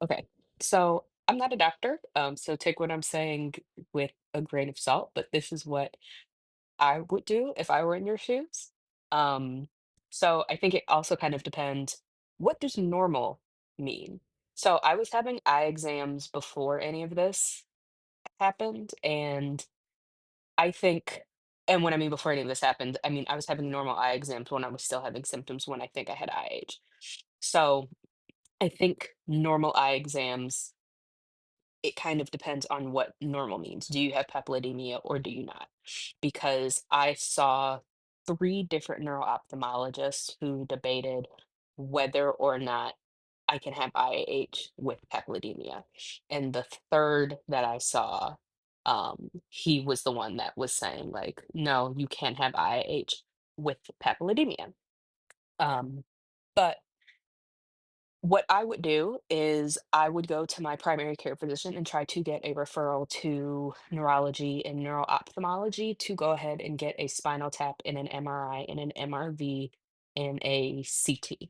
Okay. So I'm not a doctor, so take what I'm saying with a grain of salt, but this is what I would do if I were in your shoes. Um, so I think it also kind of depends, what does normal mean? So I was having eye exams before any of this happened, and I think, and when I mean before any of this happened, I mean I was having normal eye exams when I was still having symptoms when I think I had IH. So I think normal eye exams, it kind of depends on what normal means. Do you have papilledemia or do you not? Because I saw three different neuro-ophthalmologists who debated whether or not I can have IAH with papilledemia. And the third that I saw, he was the one that was saying, like, no, you can't have IAH with papilledemia. Um, but what I would do is I would go to my primary care physician and try to get a referral to neurology and neuro-ophthalmology to go ahead and get a spinal tap and an MRI and an MRV and a CT.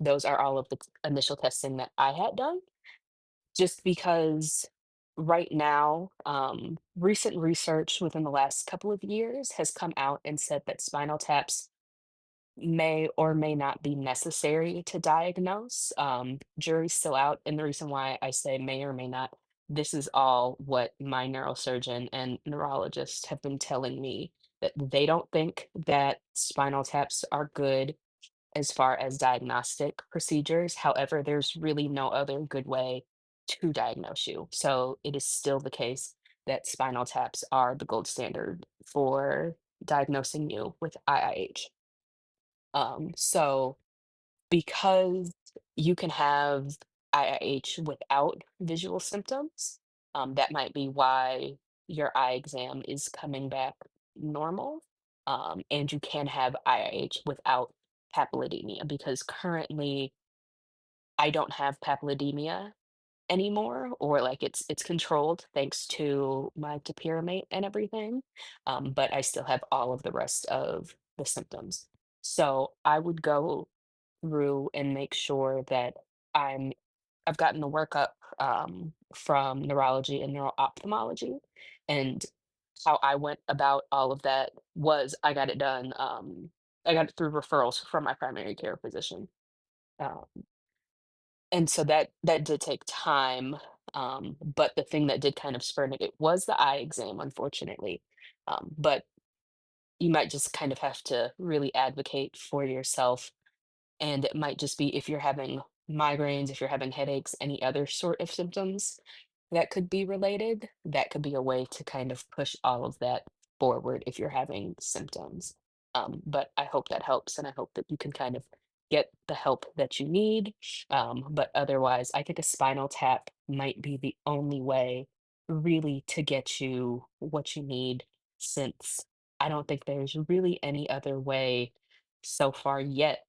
Those are all of the initial testing that I had done, just because right now, recent research within the last couple of years has come out and said that spinal taps may or may not be necessary to diagnose. Jury's still out, and the reason why I say may or may not, this is all what my neurosurgeon and neurologist have been telling me, that they don't think that spinal taps are good as far as diagnostic procedures. However, there's really no other good way to diagnose you. So it is still the case that spinal taps are the gold standard for diagnosing you with IIH. So because you can have IIH without visual symptoms, that might be why your eye exam is coming back normal. And you can have IIH without papilledemia, because currently I don't have papilledemia anymore, or like it's controlled thanks to my topiramate and everything. But I still have all of the rest of the symptoms. So I would go through and make sure that I'm I've gotten the workup from neurology and neuro-ophthalmology, and how I went about all of that was I got it done. I got it through referrals from my primary care physician. Um, and so that did take time, but the thing that did kind of spur it was the eye exam, unfortunately. But you might just kind of have to really advocate for yourself, and it might just be if you're having migraines, if you're having headaches, any other sort of symptoms that could be related, that could be a way to kind of push all of that forward if you're having symptoms. But I hope that helps, and I hope that you can kind of get the help that you need. But otherwise, I think a spinal tap might be the only way really to get you what you need, since I don't think there's really any other way so far yet,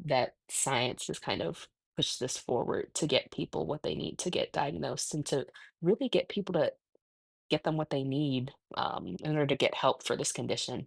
that science has kind of pushed this forward to get people what they need to get diagnosed, and to really get people to get them what they need, in order to get help for this condition.